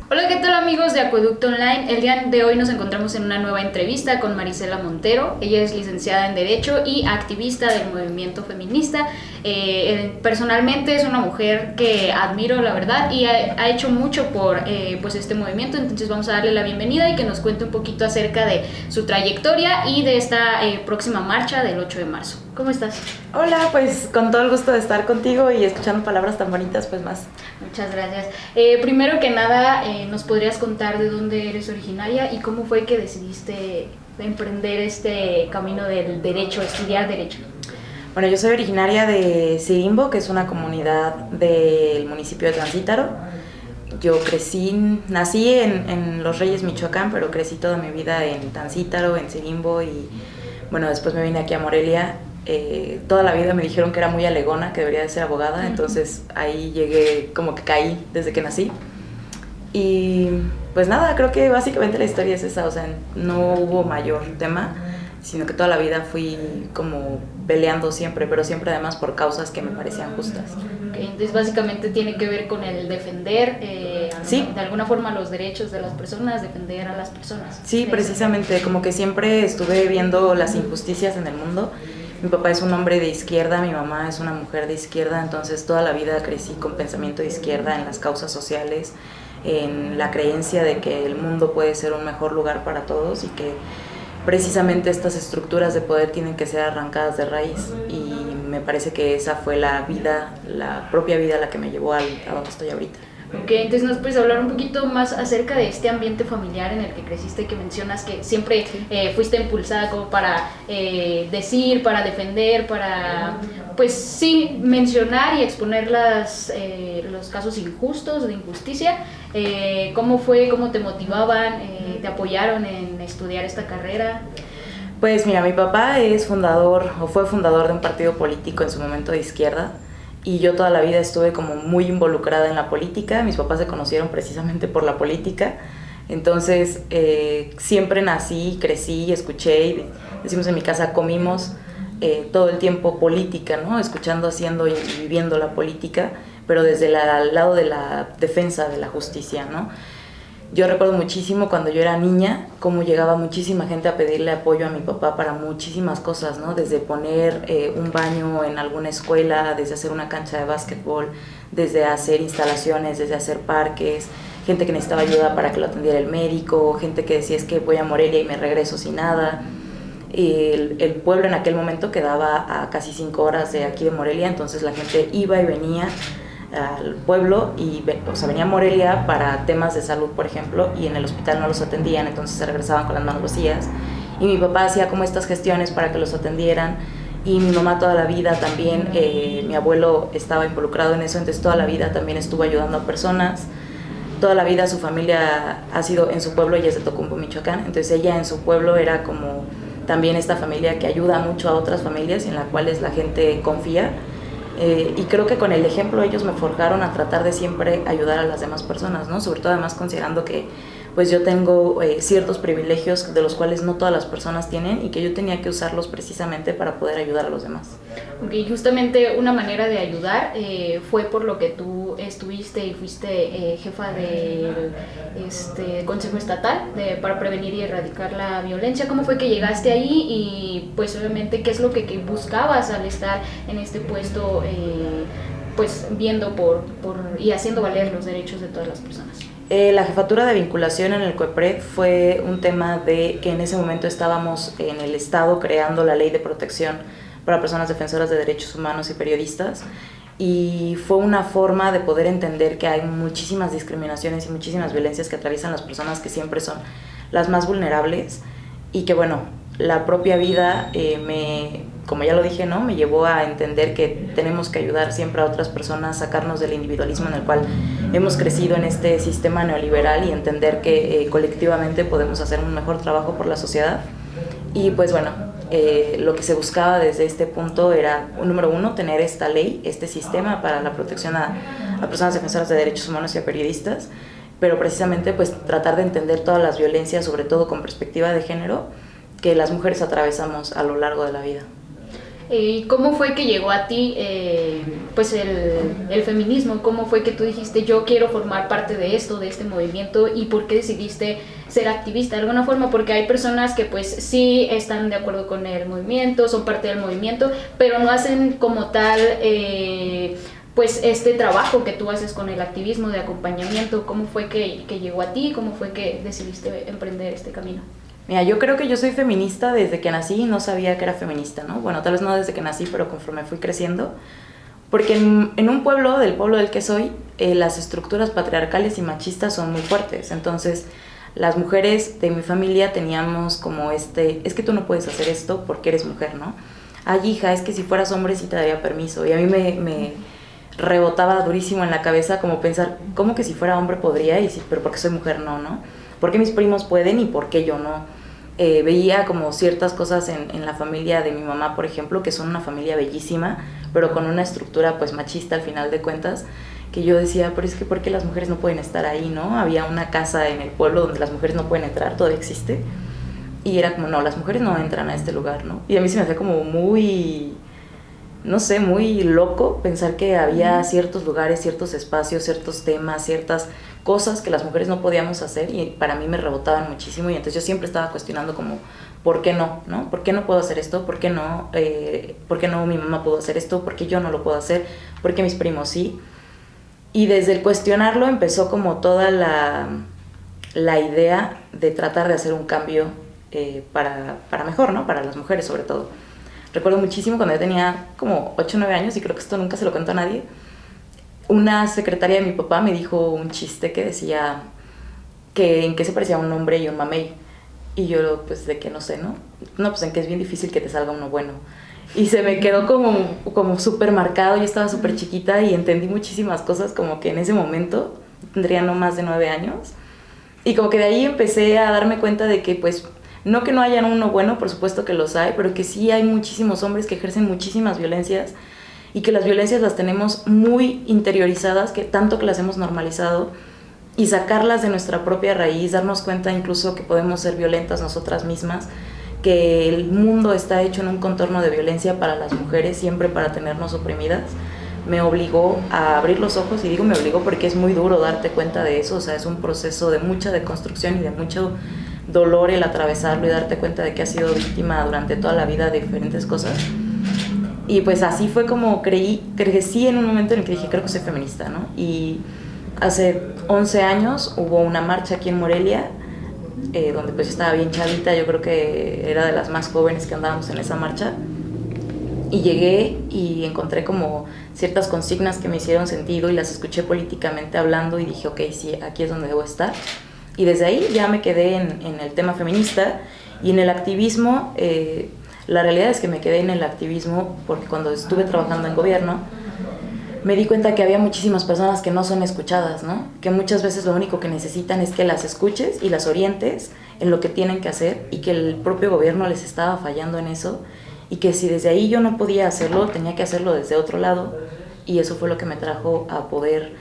Hola, ¿qué tal amigos de Acueducto Online? El día de hoy nos encontramos en una nueva entrevista con Marisela Montero. Ella es licenciada en Derecho y activista del movimiento feminista. Personalmente es una mujer que admiro, la verdad, y ha hecho mucho por pues este movimiento. Entonces vamos a darle la bienvenida y que nos cuente un poquito acerca de su trayectoria y de esta próxima marcha del 8 de marzo. ¿Cómo estás? Hola, pues con todo el gusto de estar contigo y escuchando palabras tan bonitas, pues más. Muchas gracias. Primero que nada, ¿nos podrías contar de dónde eres originaria y cómo fue que decidiste emprender este camino del derecho, estudiar derecho? Bueno, yo soy originaria de Cirimbo, que es una comunidad del municipio de Tlancítaro. Yo nací en Los Reyes, Michoacán, pero crecí toda mi vida en Tlancítaro, en Cirimbo y bueno, después me vine aquí a Morelia. Toda la vida me dijeron que era muy alegona, que debería de ser abogada, entonces ahí llegué, como que caí desde que nací. Y pues nada, creo que básicamente la historia es esa, o sea, no hubo mayor tema, sino que toda la vida fui como peleando siempre, pero siempre además por causas que me parecían justas. Okay, entonces básicamente tiene que ver con el defender sí, de alguna forma los derechos de las personas, defender a las personas. Sí, precisamente, como que siempre estuve viendo las injusticias en el mundo. Mi papá es un hombre de izquierda, mi mamá es una mujer de izquierda, entonces toda la vida crecí con pensamiento de izquierda en las causas sociales, en la creencia de que el mundo puede ser un mejor lugar para todos y que precisamente estas estructuras de poder tienen que ser arrancadas de raíz, y me parece que esa fue la propia vida la que me llevó a donde estoy ahorita. Ok, entonces nos puedes hablar un poquito más acerca de este ambiente familiar en el que creciste, que mencionas que siempre fuiste impulsada como para decir, para defender, para, pues sí, mencionar y exponer los casos injustos, de injusticia. ¿Cómo fue? ¿Cómo te motivaban? ¿Te apoyaron en estudiar esta carrera? Pues mira, mi papá fue fundador de un partido político en su momento de izquierda, y yo toda la vida estuve como muy involucrada en la política. Mis papás se conocieron precisamente por la política, entonces siempre nací, crecí, escuché, y decimos en mi casa, comimos todo el tiempo política, ¿no? Escuchando, haciendo y viviendo la política, pero desde el lado de la defensa de la justicia, ¿no? Yo recuerdo muchísimo cuando yo era niña cómo llegaba muchísima gente a pedirle apoyo a mi papá para muchísimas cosas, ¿no? Desde poner un baño en alguna escuela, desde hacer una cancha de básquetbol, desde hacer instalaciones, desde hacer parques, gente que necesitaba ayuda para que lo atendiera el médico, gente que decía es que voy a Morelia y me regreso sin nada. El pueblo en aquel momento quedaba a casi 5 horas de aquí de Morelia, entonces la gente iba y venía al pueblo y venía a Morelia para temas de salud, por ejemplo, y en el hospital no los atendían, entonces se regresaban con las manos vacías, y mi papá hacía como estas gestiones para que los atendieran, y mi mamá toda la vida también, mi abuelo estaba involucrado en eso, entonces toda la vida también estuvo ayudando a personas. Toda la vida su familia ha sido en su pueblo, ella es de Tocumbo, Michoacán, entonces ella en su pueblo era como también esta familia que ayuda mucho a otras familias y en las cuales la gente confía. Y creo que con el ejemplo ellos me forjaron a tratar de siempre ayudar a las demás personas, ¿no? Sobre todo además considerando que pues yo tengo ciertos privilegios de los cuales no todas las personas tienen y que yo tenía que usarlos precisamente para poder ayudar a los demás. Okay, justamente una manera de ayudar fue por lo que tú estuviste y fuiste jefa del Consejo Estatal para prevenir y erradicar la violencia. ¿Cómo fue que llegaste ahí y pues obviamente qué es lo que buscabas al estar en este puesto pues viendo y haciendo valer los derechos de todas las personas? La jefatura de vinculación en el COEPRED fue un tema de que en ese momento estábamos en el Estado creando la ley de protección para personas defensoras de derechos humanos y periodistas, y fue una forma de poder entender que hay muchísimas discriminaciones y muchísimas violencias que atraviesan las personas que siempre son las más vulnerables, y que bueno, la propia vida como ya lo dije, ¿no? Me llevó a entender que tenemos que ayudar siempre a otras personas, sacarnos del individualismo en el cual hemos crecido en este sistema neoliberal, y entender que colectivamente podemos hacer un mejor trabajo por la sociedad. Y pues bueno, lo que se buscaba desde este punto era, número uno, tener esta ley, este sistema para la protección a personas defensoras de derechos humanos y a periodistas, pero precisamente pues tratar de entender todas las violencias, sobre todo con perspectiva de género, que las mujeres atravesamos a lo largo de la vida. ¿Y cómo fue que llegó a ti pues el feminismo? ¿Cómo fue que tú dijiste yo quiero formar parte de esto, de este movimiento? ¿Y por qué decidiste ser activista de alguna forma? Porque hay personas que pues sí están de acuerdo con el movimiento, son parte del movimiento, pero no hacen como tal pues este trabajo que tú haces con el activismo de acompañamiento. ¿Cómo fue que llegó a ti? ¿Cómo fue que decidiste emprender este camino? Mira, yo creo que yo soy feminista desde que nací y no sabía que era feminista, ¿no? Bueno, tal vez no desde que nací, pero conforme fui creciendo. Porque en un pueblo, del pueblo del que soy, las estructuras patriarcales y machistas son muy fuertes. Entonces, las mujeres de mi familia teníamos como es que tú no puedes hacer esto porque eres mujer, ¿no? Ay, hija, es que si fueras hombre sí te daría permiso. Y a mí me rebotaba durísimo en la cabeza como pensar, ¿cómo que si fuera hombre podría? Pero porque soy mujer no, ¿no? ¿Por qué mis primos pueden y por qué yo no? Veía como ciertas cosas en la familia de mi mamá, por ejemplo, que son una familia bellísima, pero con una estructura pues machista al final de cuentas, que yo decía, pero es que ¿por qué las mujeres no pueden estar ahí, no? Había una casa en el pueblo donde las mujeres no pueden entrar, todavía existe, y era como, no, las mujeres no entran a este lugar, ¿no? Y a mí se me hacía como muy, no sé, muy loco pensar que había ciertos lugares, ciertos espacios, ciertos temas, ciertas cosas que las mujeres no podíamos hacer y para mí me rebotaban muchísimo y entonces yo siempre estaba cuestionando como, ¿por qué no? ¿No? ¿Por qué no puedo hacer esto? ¿Por qué no mi mamá pudo hacer esto? ¿Por qué yo no lo puedo hacer? ¿Por qué mis primos sí? Y desde el cuestionarlo empezó como toda la idea de tratar de hacer un cambio para mejor, ¿no? Para las mujeres sobre todo. Recuerdo muchísimo cuando yo tenía como 8 o 9 años y creo que esto nunca se lo cuento a nadie. Una secretaria de mi papá me dijo un chiste que decía que en qué se parecía un hombre y un mamey. Y yo, pues, de que no sé, ¿no? No, pues en que es bien difícil que te salga uno bueno. Y se me quedó como súper marcado. Yo estaba súper chiquita y entendí muchísimas cosas como que en ese momento tendría no más de 9 años. Y como que de ahí empecé a darme cuenta de que, pues, no que no hayan uno bueno, por supuesto que los hay, pero que sí hay muchísimos hombres que ejercen muchísimas violencias y que las violencias las tenemos muy interiorizadas, que tanto que las hemos normalizado, y sacarlas de nuestra propia raíz, darnos cuenta incluso que podemos ser violentas nosotras mismas, que el mundo está hecho en un contorno de violencia para las mujeres, siempre para tenernos oprimidas, me obligó a abrir los ojos, y digo me obligó porque es muy duro darte cuenta de eso, o sea, es un proceso de mucha deconstrucción y de mucho dolor el atravesarlo y darte cuenta de que has sido víctima durante toda la vida de diferentes cosas. Y pues así fue como crecí en un momento en el que dije, creo que soy feminista, ¿no? Y hace 11 años hubo una marcha aquí en Morelia, donde pues estaba bien chavita, yo creo que era de las más jóvenes que andábamos en esa marcha. Y llegué y encontré como ciertas consignas que me hicieron sentido y las escuché políticamente hablando y dije, ok, sí, aquí es donde debo estar. Y desde ahí ya me quedé en el tema feminista y en el activismo. La realidad es que me quedé en el activismo porque cuando estuve trabajando en gobierno me di cuenta que había muchísimas personas que no son escuchadas, ¿no? Que muchas veces lo único que necesitan es que las escuches y las orientes en lo que tienen que hacer y que el propio gobierno les estaba fallando en eso y que si desde ahí yo no podía hacerlo, tenía que hacerlo desde otro lado, y eso fue lo que me trajo a poder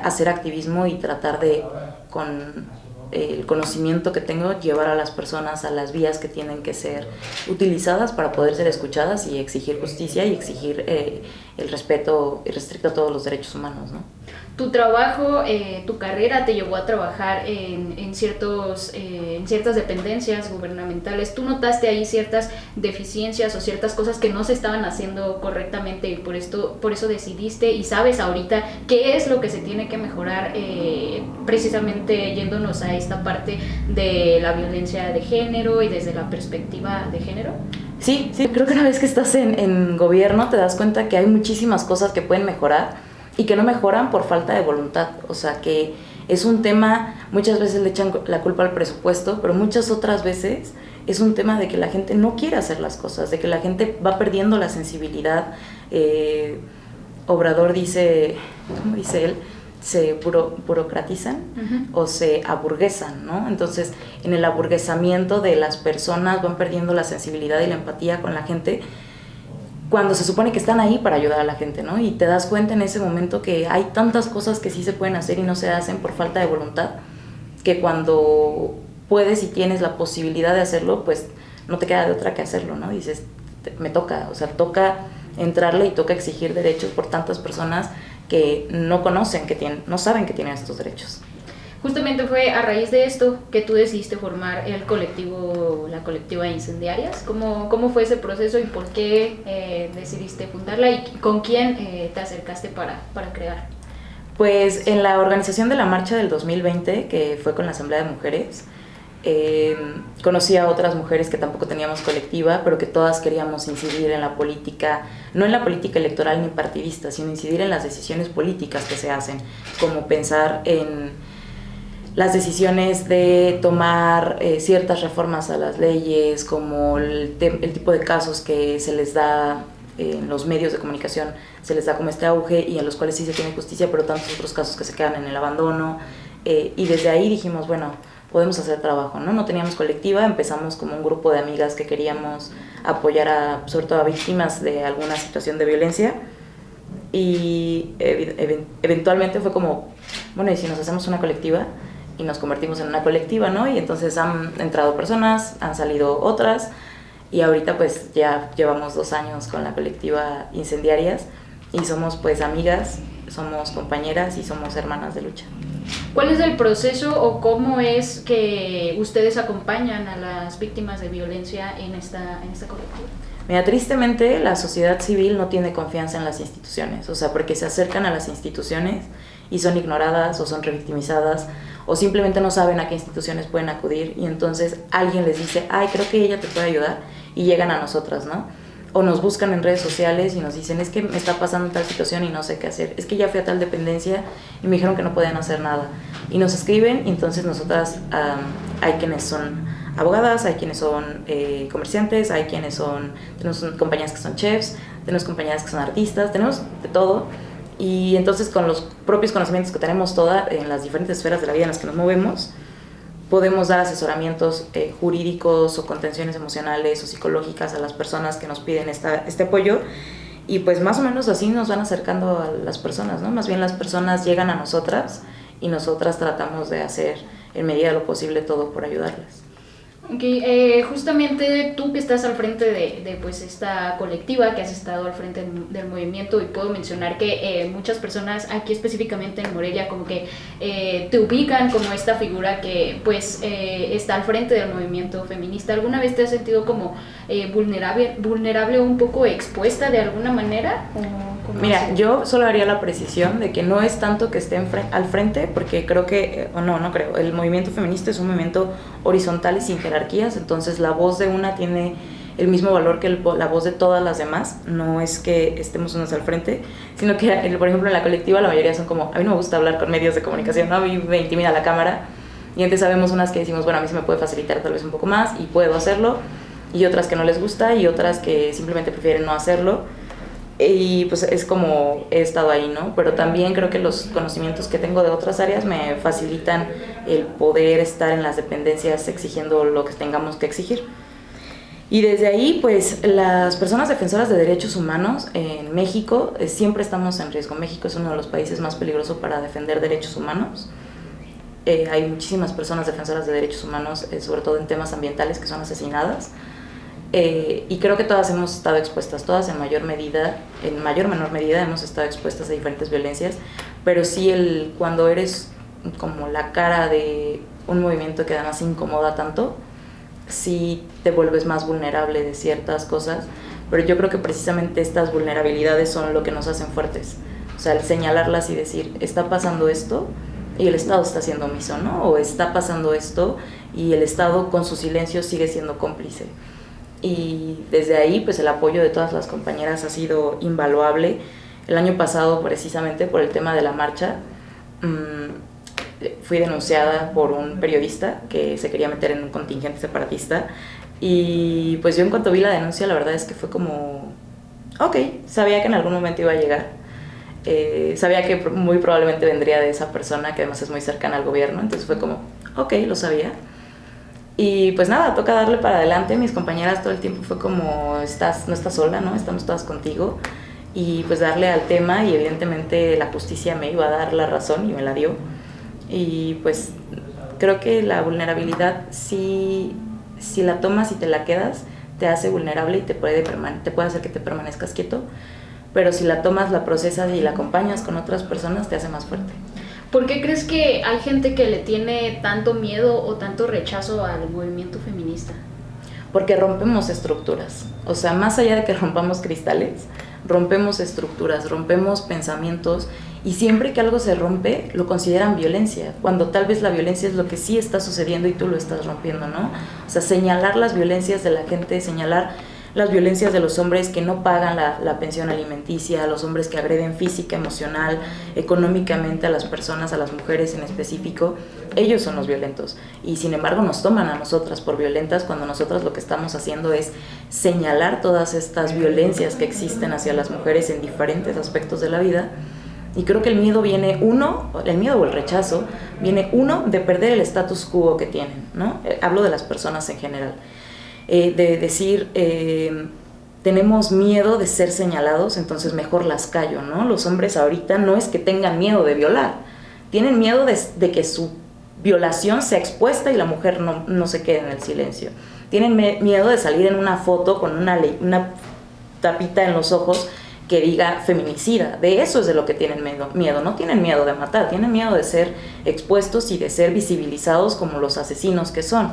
hacer activismo y tratar de, con el conocimiento que tengo, llevar a las personas a las vías que tienen que ser utilizadas para poder ser escuchadas y exigir justicia y exigir el respeto irrestricto a todos los derechos humanos, ¿no? Tu trabajo, tu carrera te llevó a trabajar en ciertas dependencias gubernamentales. ¿Tú notaste ahí ciertas deficiencias o ciertas cosas que no se estaban haciendo correctamente y por eso decidiste y sabes ahorita qué es lo que se tiene que mejorar, precisamente yéndonos a esta parte de la violencia de género y desde la perspectiva de género? Sí, creo que una vez que estás en gobierno te das cuenta que hay muchísimas cosas que pueden mejorar y que no mejoran por falta de voluntad. O sea, que es un tema, muchas veces le echan la culpa al presupuesto, pero muchas otras veces es un tema de que la gente no quiere hacer las cosas, de que la gente va perdiendo la sensibilidad. Obrador dice, ¿cómo dice él? Se burocratizan o se aburguesan, ¿no? Entonces, en el aburguesamiento de las personas van perdiendo la sensibilidad y la empatía con la gente, cuando se supone que están ahí para ayudar a la gente, ¿no? Y te das cuenta en ese momento que hay tantas cosas que sí se pueden hacer y no se hacen por falta de voluntad, que cuando puedes y tienes la posibilidad de hacerlo, pues no te queda de otra que hacerlo, ¿no? Dices, me toca, o sea, toca entrarle y toca exigir derechos por tantas personas que no conocen que tienen, no saben que tienen estos derechos. Justamente fue a raíz de esto que tú decidiste formar el colectivo, la colectiva Incendiarias. ¿Cómo fue ese proceso y por qué decidiste fundarla y con quién te acercaste para crear? Pues en la organización de la marcha del 2020, que fue con la Asamblea de Mujeres, conocí a otras mujeres que tampoco teníamos colectiva, pero que todas queríamos incidir en la política, no en la política electoral ni partidista, sino incidir en las decisiones políticas que se hacen, como pensar en las decisiones de tomar ciertas reformas a las leyes, como el tipo de casos que se les da en los medios de comunicación, se les da como este auge y en los cuales sí se tiene justicia, pero tantos otros casos que se quedan en el abandono. Y desde ahí dijimos, bueno, podemos hacer trabajo, ¿no? No teníamos colectiva, empezamos como un grupo de amigas que queríamos apoyar sobre todo a víctimas de alguna situación de violencia. Y eventualmente fue como, bueno, ¿y si nos hacemos una colectiva? Y nos convertimos en una colectiva, ¿no? Y entonces han entrado personas, han salido otras, y ahorita pues ya llevamos 2 años con la colectiva Incendiarias y somos pues amigas, somos compañeras y somos hermanas de lucha. ¿Cuál es el proceso o cómo es que ustedes acompañan a las víctimas de violencia en esta colectiva? Mira, tristemente la sociedad civil no tiene confianza en las instituciones, o sea, porque se acercan a las instituciones y son ignoradas o son revictimizadas o simplemente no saben a qué instituciones pueden acudir y entonces alguien les dice, ay, creo que ella te puede ayudar y llegan a nosotras, ¿no? O nos buscan en redes sociales y nos dicen, es que me está pasando tal situación y no sé qué hacer, es que ya fui a tal dependencia y me dijeron que no podían hacer nada. Y nos escriben y entonces nosotras, hay quienes son abogadas, hay quienes son comerciantes, hay quienes son, tenemos compañeras que son chefs, tenemos compañeras que son artistas, tenemos de todo. Y entonces con los propios conocimientos que tenemos todas en las diferentes esferas de la vida en las que nos movemos, podemos dar asesoramientos jurídicos o contenciones emocionales o psicológicas a las personas que nos piden este apoyo y pues más o menos así nos van acercando a las personas, ¿no? Más bien las personas llegan a nosotras y nosotras tratamos de hacer en medida de lo posible todo por ayudarlas. Okay, justamente tú que estás al frente de pues esta colectiva, que has estado al frente del movimiento y puedo mencionar que muchas personas aquí específicamente en Morelia como que te ubican como esta figura que pues está al frente del movimiento feminista. ¿Alguna vez te has sentido como vulnerable o un poco expuesta de alguna manera? Mira, yo solo haría la precisión de que no es tanto que esté al frente, porque creo que, no creo, el movimiento feminista es un movimiento horizontal y sin jerarquías, entonces la voz de una tiene el mismo valor que la voz de todas las demás, no es que estemos unos al frente, sino que, por ejemplo, en la colectiva la mayoría son como, a mí no me gusta hablar con medios de comunicación, ¿no? A mí me intimida la cámara, y entonces sabemos unas que decimos, bueno, a mí se me puede facilitar tal vez un poco más, y puedo hacerlo, y otras que no les gusta, y otras que simplemente prefieren no hacerlo, y pues es como he estado ahí, ¿no? Pero también creo que los conocimientos que tengo de otras áreas me facilitan el poder estar en las dependencias exigiendo lo que tengamos que exigir. Y desde ahí, pues las personas defensoras de derechos humanos en México siempre estamos en riesgo. México es uno de los países más peligrosos para defender derechos humanos. Hay muchísimas personas defensoras de derechos humanos, sobre todo en temas ambientales, que son asesinadas. Y creo que todas hemos estado expuestas, todas en mayor o menor medida hemos estado expuestas a diferentes violencias, pero sí cuando eres como la cara de un movimiento que además incomoda tanto, sí te vuelves más vulnerable de ciertas cosas, pero yo creo que precisamente estas vulnerabilidades son lo que nos hacen fuertes, o sea, el señalarlas y decir, está pasando esto y el Estado está siendo omiso, ¿no? O está pasando esto y el Estado con su silencio sigue siendo cómplice. Y desde ahí pues el apoyo de todas las compañeras ha sido invaluable. El año pasado, precisamente por el tema de la marcha, fui denunciada por un periodista que se quería meter en un contingente separatista y pues yo en cuanto vi la denuncia la verdad es que fue como ok, sabía que en algún momento iba a llegar, sabía que muy probablemente vendría de esa persona que además es muy cercana al gobierno, entonces fue como ok, lo sabía. Y pues nada, toca darle para adelante. Mis compañeras todo el tiempo fue como, no estás sola, ¿no? Estamos todas contigo. Y pues darle al tema y evidentemente la justicia me iba a dar la razón y me la dio. Y pues creo que la vulnerabilidad, si la tomas y te la quedas, te hace vulnerable y te puede hacer que te permanezcas quieto, pero si la tomas, la procesas y la acompañas con otras personas, te hace más fuerte. ¿Por qué crees que hay gente que le tiene tanto miedo o tanto rechazo al movimiento feminista? Porque rompemos estructuras, o sea, más allá de que rompamos cristales, rompemos estructuras, rompemos pensamientos, y siempre que algo se rompe, lo consideran violencia, cuando tal vez la violencia es lo que sí está sucediendo y tú lo estás rompiendo, ¿no? O sea, señalar las violencias de la gente, señalar las violencias de los hombres que no pagan la pensión alimenticia, los hombres que agreden física, emocional, económicamente a las personas, a las mujeres en específico, ellos son los violentos. Y sin embargo nos toman a nosotras por violentas cuando nosotras lo que estamos haciendo es señalar todas estas violencias que existen hacia las mujeres en diferentes aspectos de la vida. Y creo que el miedo viene el miedo o el rechazo viene de perder el status quo que tienen, ¿no? Hablo de las personas en general. De decir, tenemos miedo de ser señalados, entonces mejor las callo, ¿no? Los hombres ahorita no es que tengan miedo de violar, tienen miedo de que su violación sea expuesta y la mujer no se quede en el silencio. Tienen miedo de salir en una foto con una tapita en los ojos que diga feminicida. De eso es de lo que tienen miedo. No tienen miedo de matar, tienen miedo de ser expuestos y de ser visibilizados como los asesinos que son,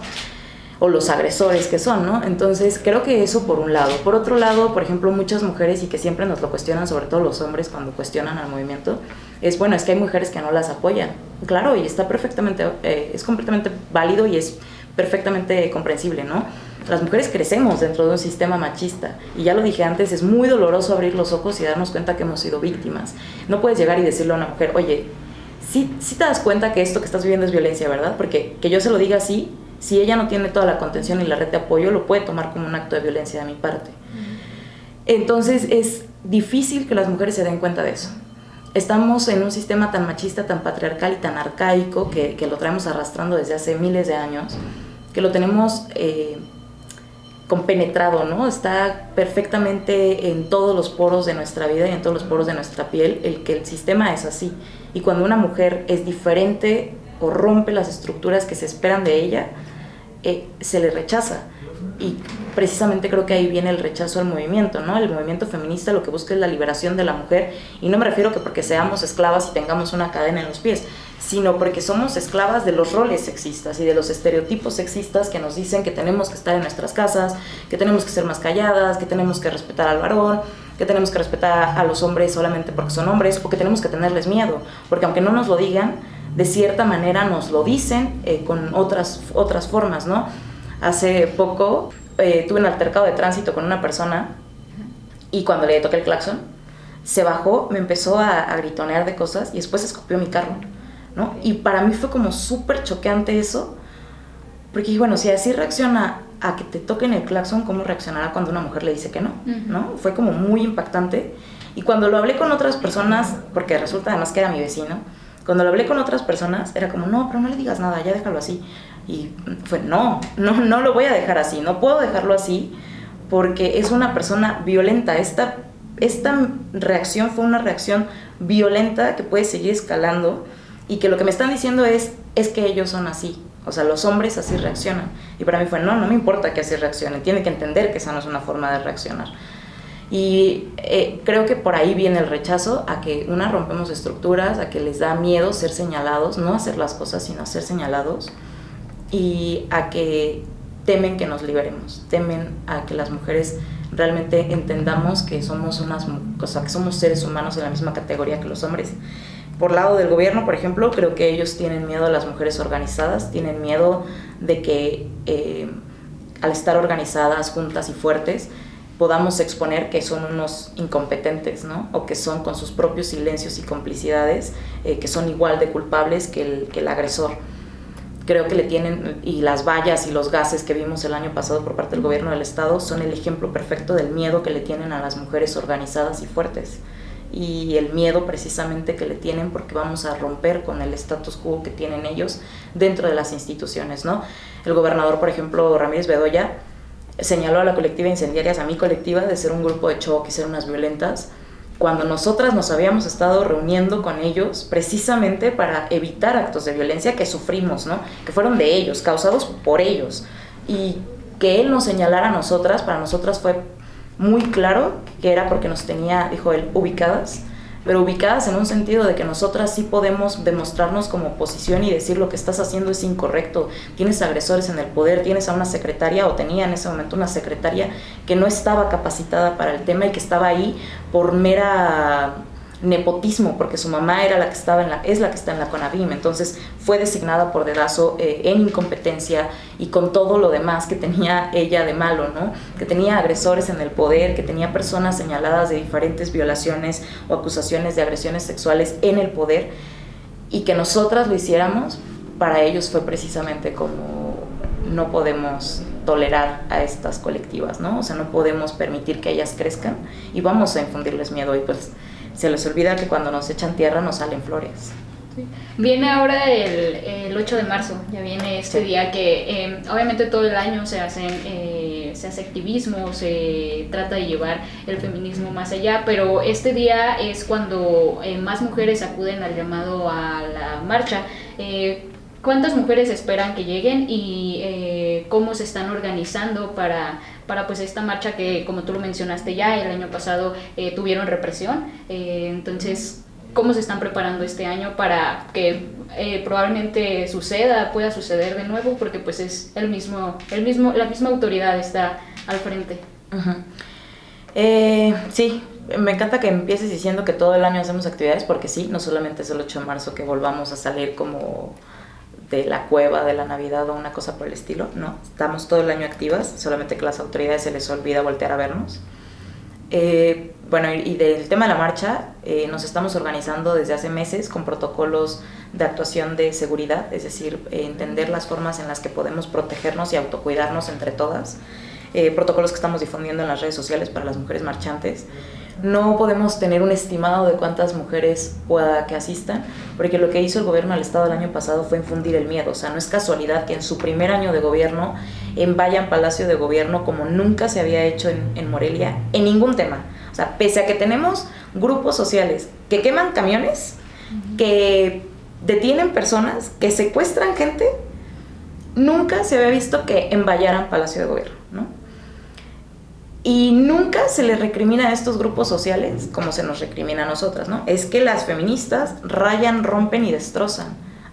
o los agresores que son, ¿no? Entonces creo que eso por un lado. Por otro lado, por ejemplo, muchas mujeres, y que siempre nos lo cuestionan, sobre todo los hombres cuando cuestionan al movimiento, es que hay mujeres que no las apoyan. Claro, y está perfectamente, es completamente válido y es perfectamente comprensible, ¿no? Las mujeres crecemos dentro de un sistema machista, y ya lo dije antes, es muy doloroso abrir los ojos y darnos cuenta que hemos sido víctimas. No puedes llegar y decirle a una mujer, oye, sí te das cuenta que esto que estás viviendo es violencia, ¿verdad? Porque que yo se lo diga así, si ella no tiene toda la contención y la red de apoyo, lo puede tomar como un acto de violencia de mi parte. Entonces es difícil que las mujeres se den cuenta de eso. Estamos en un sistema tan machista, tan patriarcal y tan arcaico que lo traemos arrastrando desde hace miles de años, que lo tenemos compenetrado, ¿no? Está perfectamente en todos los poros de nuestra vida y en todos los poros de nuestra piel que el sistema es así. Y cuando una mujer es diferente o rompe las estructuras que se esperan de ella, se le rechaza. Y precisamente creo que ahí viene el rechazo al movimiento, ¿no? El movimiento feminista lo que busca es la liberación de la mujer, y no me refiero que porque seamos esclavas y tengamos una cadena en los pies, sino porque somos esclavas de los roles sexistas y de los estereotipos sexistas que nos dicen que tenemos que estar en nuestras casas, que tenemos que ser más calladas, que tenemos que respetar al varón, que tenemos que respetar a los hombres solamente porque son hombres, o que tenemos que tenerles miedo, porque aunque no nos lo digan, de cierta manera nos lo dicen con otras formas, ¿no? Hace poco tuve un altercado de tránsito con una persona, y cuando le toqué el claxon, se bajó, me empezó a gritonear de cosas y después escupió mi carro, ¿no? Y para mí fue como súper choqueante eso, porque dije, bueno, si así reacciona a que te toquen el claxon, ¿cómo reaccionará cuando una mujer le dice que no? ¿No? Fue como muy impactante. Y cuando lo hablé con otras personas, porque resulta además que era mi vecino, cuando lo hablé con otras personas, era como, no, pero no le digas nada, ya déjalo así. Y fue, no lo voy a dejar así, no puedo dejarlo así, porque es una persona violenta. Esta reacción fue una reacción violenta que puede seguir escalando, y que lo que me están diciendo es que ellos son así, o sea, los hombres así reaccionan. Y para mí fue, no me importa que así reaccionen, tienen que entender que esa no es una forma de reaccionar. Y creo que por ahí viene el rechazo a que rompemos estructuras, a que les da miedo ser señalados, no hacer las cosas, sino ser señalados, y a que temen que nos liberemos, temen a que las mujeres realmente entendamos que somos que somos seres humanos en la misma categoría que los hombres. Por lado del gobierno, por ejemplo, creo que ellos tienen miedo a las mujeres organizadas, tienen miedo de que al estar organizadas, juntas y fuertes, podamos exponer que son unos incompetentes, ¿no? O que son, con sus propios silencios y complicidades, que son igual de culpables que el agresor. Creo que le tienen, y las vallas y los gases que vimos el año pasado por parte del gobierno del estado son el ejemplo perfecto del miedo que le tienen a las mujeres organizadas y fuertes, y el miedo precisamente que le tienen porque vamos a romper con el status quo que tienen ellos dentro de las instituciones, ¿no? El gobernador, por ejemplo, Ramírez Bedoya, señaló a la colectiva Incendiarias, a mi colectiva, de ser un grupo de choque y ser unas violentas, cuando nosotras nos habíamos estado reuniendo con ellos precisamente para evitar actos de violencia que sufrimos, ¿no? Que fueron de ellos, causados por ellos. Y que él nos señalara a nosotras, para nosotras fue muy claro que era porque nos tenía, dijo él, ubicadas, pero ubicadas en un sentido de que nosotras sí podemos demostrarnos como oposición y decir lo que estás haciendo es incorrecto, tienes agresores en el poder, tienes a una secretaria, o tenía en ese momento una secretaria que no estaba capacitada para el tema y que estaba ahí por mera nepotismo, porque su mamá era la que estaba es la que está en la CONAVIM, entonces fue designada por dedazo en incompetencia y con todo lo demás que tenía ella de malo, ¿no? Que tenía agresores en el poder, que tenía personas señaladas de diferentes violaciones o acusaciones de agresiones sexuales en el poder, y que nosotras lo hiciéramos, para ellos fue precisamente como no podemos tolerar a estas colectivas, ¿no? O sea, no podemos permitir que ellas crezcan y vamos a infundirles miedo, y pues se les olvida que cuando nos echan tierra nos salen flores. Sí. Viene ahora el 8 de marzo, ya viene este día que obviamente todo el año se hace activismo, se trata de llevar el feminismo más allá, pero este día es cuando más mujeres acuden al llamado a la marcha. ¿Cuántas mujeres esperan que lleguen y cómo se están organizando para pues esta marcha que, como tú lo mencionaste ya, el año pasado tuvieron represión? Entonces, ¿cómo se están preparando este año para que probablemente pueda suceder de nuevo? Porque pues es la misma autoridad está al frente. Uh-huh. Sí, me encanta que empieces diciendo que todo el año hacemos actividades, porque sí, no solamente es el 8 de marzo que volvamos a salir como de la cueva de la Navidad o una cosa por el estilo, no, estamos todo el año activas, solamente que las autoridades se les olvida voltear a vernos. Bueno, y del tema de la marcha, nos estamos organizando desde hace meses con protocolos de actuación de seguridad, es decir, entender las formas en las que podemos protegernos y autocuidarnos entre todas, protocolos que estamos difundiendo en las redes sociales para las mujeres marchantes. No podemos tener un estimado de cuántas mujeres pueda que asistan, porque lo que hizo el gobierno del estado el año pasado fue infundir el miedo. O sea, no es casualidad que en su primer año de gobierno vayan Palacio de Gobierno como nunca se había hecho en Morelia, en ningún tema. O sea, pese a que tenemos grupos sociales que queman camiones, que detienen personas, que secuestran gente, nunca se había visto que envallaran Palacio de Gobierno, ¿no? Y nunca se les recrimina a estos grupos sociales como se nos recrimina a nosotras, ¿no? Es que las feministas rayan, rompen y destrozan.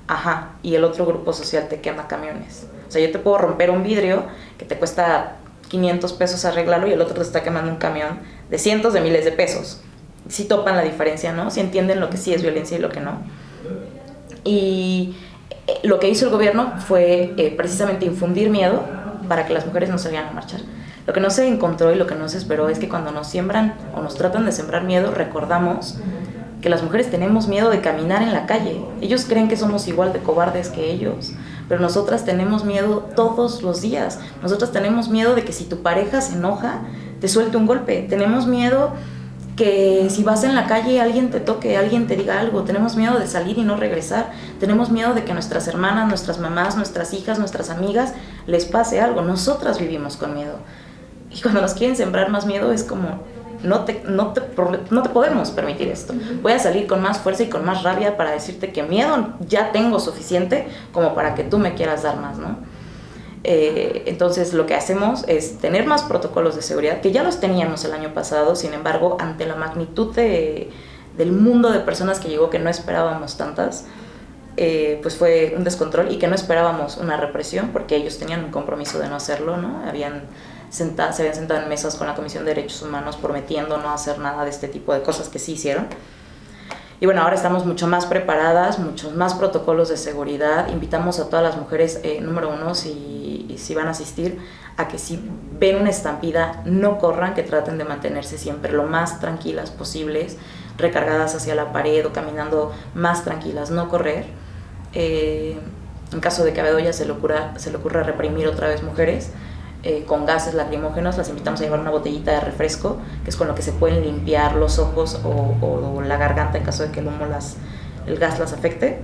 Ajá, y el otro grupo social te quema camiones. O sea, yo te puedo romper un vidrio que te cuesta 500 pesos arreglarlo y el otro te está quemando un camión de cientos de miles de pesos. Sí topan la diferencia, ¿no? Sí entienden lo que sí es violencia y lo que no. Y lo que hizo el gobierno fue precisamente infundir miedo para que las mujeres no salieran a marchar. Lo que no se encontró y lo que no se esperó es que cuando nos siembran o nos tratan de sembrar miedo, recordamos que las mujeres tenemos miedo de caminar en la calle. Ellos creen que somos igual de cobardes que ellos, pero nosotras tenemos miedo todos los días. Nosotras tenemos miedo de que si tu pareja se enoja, te suelte un golpe. Tenemos miedo que si vas en la calle alguien te toque, alguien te diga algo. Tenemos miedo de salir y no regresar. Tenemos miedo de que nuestras hermanas, nuestras mamás, nuestras hijas, nuestras amigas les pase algo. Nosotras vivimos con miedo. Y cuando nos quieren sembrar más miedo es como, no te podemos permitir esto. Voy a salir con más fuerza y con más rabia para decirte que miedo ya tengo suficiente como para que tú me quieras dar más, ¿no? Entonces lo que hacemos es tener más protocolos de seguridad, que ya los teníamos el año pasado, sin embargo, ante la magnitud del mundo de personas que llegó, que no esperábamos tantas, pues fue un descontrol, y que no esperábamos una represión, porque ellos tenían un compromiso de no hacerlo, ¿no? Se habían sentado en mesas con la Comisión de Derechos Humanos prometiendo no hacer nada de este tipo de cosas, que sí hicieron. Y bueno, ahora estamos mucho más preparadas, muchos más protocolos de seguridad. Invitamos a todas las mujeres, número uno, si van a asistir, a que si ven una estampida, no corran, que traten de mantenerse siempre lo más tranquilas posibles, recargadas hacia la pared o caminando más tranquilas, no correr. En caso de que a Bedoya se le ocurra reprimir otra vez mujeres, con gases lacrimógenos, las invitamos a llevar una botellita de refresco, que es con lo que se pueden limpiar los ojos o la garganta en caso de que el gas las afecte.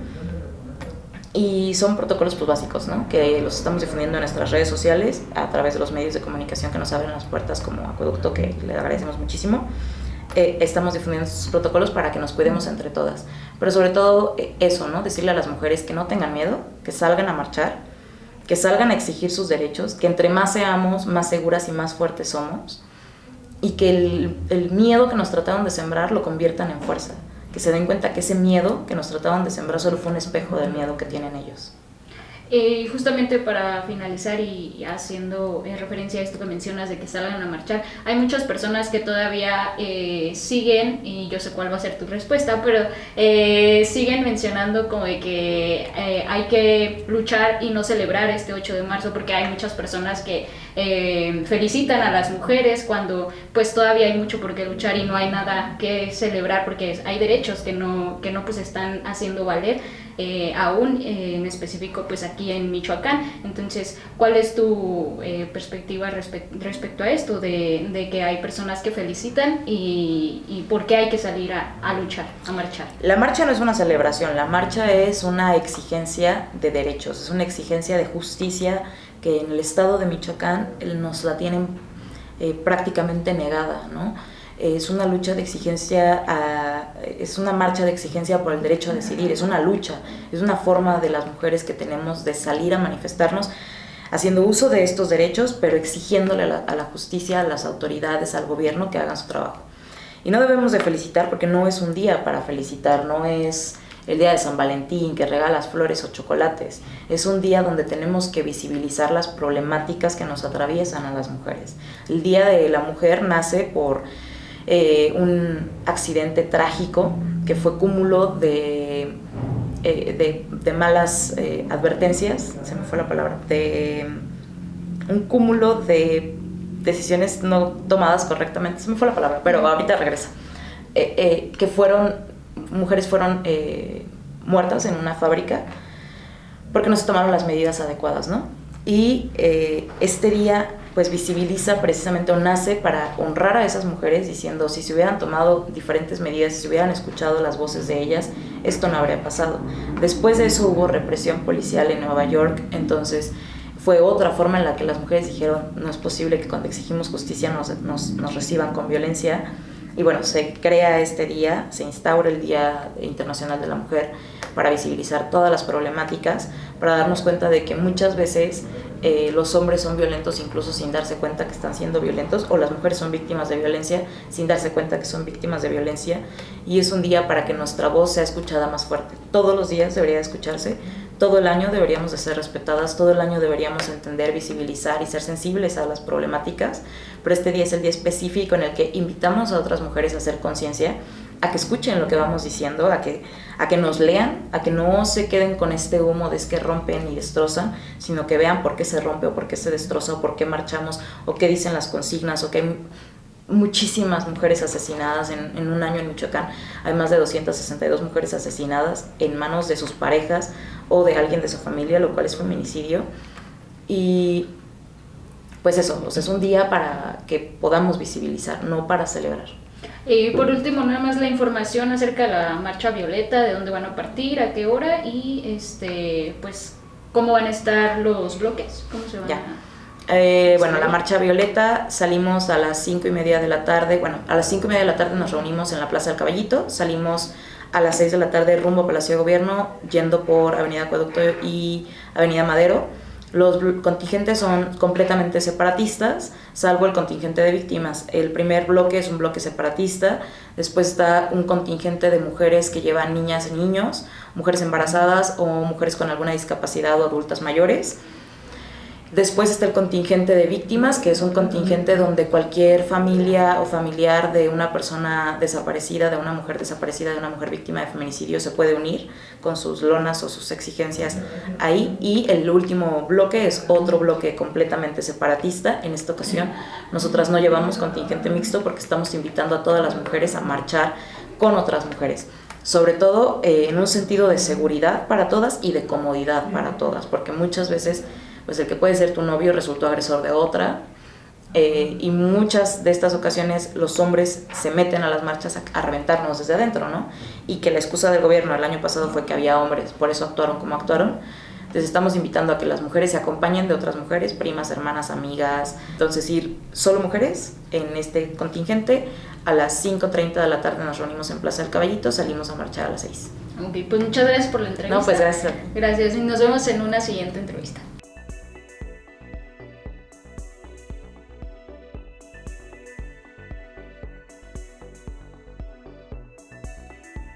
Y son protocolos pues básicos, ¿no? Que los estamos difundiendo en nuestras redes sociales a través de los medios de comunicación que nos abren las puertas, como Acueducto, que le agradecemos muchísimo. Estamos difundiendo estos protocolos para que nos cuidemos entre todas, pero sobre todo eso, ¿no? Decirle a las mujeres que no tengan miedo, que salgan a marchar, que salgan a exigir sus derechos, que entre más seamos, más seguras y más fuertes somos, y que el miedo que nos trataron de sembrar lo conviertan en fuerza, que se den cuenta que ese miedo que nos trataban de sembrar solo fue un espejo del miedo que tienen ellos. Y justamente para finalizar y haciendo referencia a esto que mencionas de que salgan a marchar, hay muchas personas que todavía siguen, y yo sé cuál va a ser tu respuesta, pero siguen mencionando como de que hay que luchar y no celebrar este 8 de marzo, porque hay muchas personas que felicitan a las mujeres cuando pues todavía hay mucho por qué luchar y no hay nada que celebrar, porque hay derechos que no pues están haciendo valer. Aún en específico pues aquí en Michoacán. Entonces, ¿cuál es tu perspectiva respecto a esto de que hay personas que felicitan y por qué hay que salir a luchar, a marchar? La marcha no es una celebración, la marcha es una exigencia de derechos, es una exigencia de justicia que en el estado de Michoacán nos la tienen prácticamente negada, ¿no? Es una lucha de exigencia, es una marcha de exigencia por el derecho a decidir, es una lucha, es una forma de las mujeres que tenemos de salir a manifestarnos haciendo uso de estos derechos, pero exigiéndole a la justicia, a las autoridades, al gobierno que hagan su trabajo. Y no debemos de felicitar porque no es un día para felicitar, no es el día de San Valentín que regalas flores o chocolates, es un día donde tenemos que visibilizar las problemáticas que nos atraviesan a las mujeres. El Día de la Mujer nace por un accidente trágico que fue cúmulo de malas advertencias, se me fue la palabra, de un cúmulo de decisiones no tomadas correctamente, se me fue la palabra, pero ahorita regresa, que mujeres fueron muertas en una fábrica porque no se tomaron las medidas adecuadas, ¿no? Y este día pues visibiliza precisamente o nace para honrar a esas mujeres diciendo si se hubieran tomado diferentes medidas, si se hubieran escuchado las voces de ellas, esto no habría pasado. Después de eso hubo represión policial en Nueva York, entonces fue otra forma en la que las mujeres dijeron no es posible que cuando exigimos justicia nos reciban con violencia. Y bueno, se crea este día, se instaura el Día Internacional de la Mujer para visibilizar todas las problemáticas, para darnos cuenta de que muchas veces los hombres son violentos incluso sin darse cuenta que están siendo violentos, o las mujeres son víctimas de violencia sin darse cuenta que son víctimas de violencia, y es un día para que nuestra voz sea escuchada más fuerte. Todos los días debería escucharse, todo el año deberíamos de ser respetadas, todo el año deberíamos entender, visibilizar y ser sensibles a las problemáticas, pero este día es el día específico en el que invitamos a otras mujeres a hacer conciencia, a que escuchen lo que vamos diciendo, a que nos lean, a que no se queden con este humo de es que rompen y destrozan, sino que vean por qué se rompe o por qué se destroza o por qué marchamos o qué dicen las consignas o que hay muchísimas mujeres asesinadas en un año en Michoacán. Hay más de 262 mujeres asesinadas en manos de sus parejas o de alguien de su familia, lo cual es feminicidio. Y pues eso, o sea, es un día para que podamos visibilizar, no para celebrar. Y por último, nada más la información acerca de la marcha violeta, de dónde van a partir, a qué hora y pues cómo van a estar los bloques, cómo se van bueno, la marcha violeta salimos a las 5:30 de la tarde, bueno, a las 5:30 de la tarde nos reunimos en la Plaza del Caballito, salimos a las 6 de la tarde rumbo a Palacio de Gobierno, yendo por Avenida Acueducto y Avenida Madero. Los contingentes son completamente separatistas, salvo el contingente de víctimas. El primer bloque es un bloque separatista, después está un contingente de mujeres que llevan niñas y niños, mujeres embarazadas o mujeres con alguna discapacidad o adultas mayores. Después está el contingente de víctimas, que es un contingente donde cualquier familia o familiar de una persona desaparecida, de una mujer desaparecida, de una mujer víctima de feminicidio se puede unir con sus lonas o sus exigencias ahí. Y el último bloque es otro bloque completamente separatista. En esta ocasión nosotras no llevamos contingente mixto porque estamos invitando a todas las mujeres a marchar con otras mujeres. Sobre todo en un sentido de seguridad para todas y de comodidad para todas, porque muchas veces pues el que puede ser tu novio resultó agresor de otra, y muchas de estas ocasiones los hombres se meten a las marchas a reventarnos desde adentro, ¿no? Y que la excusa del gobierno el año pasado fue que había hombres, por eso actuaron como actuaron. Entonces estamos invitando a que las mujeres se acompañen de otras mujeres, primas, hermanas, amigas. Entonces ir solo mujeres en este contingente. A las 5:30 de la tarde nos reunimos en Plaza del Caballito, salimos a marchar a las 6. Ok, pues muchas gracias por la entrevista. No, pues gracias. Gracias y nos vemos en una siguiente entrevista.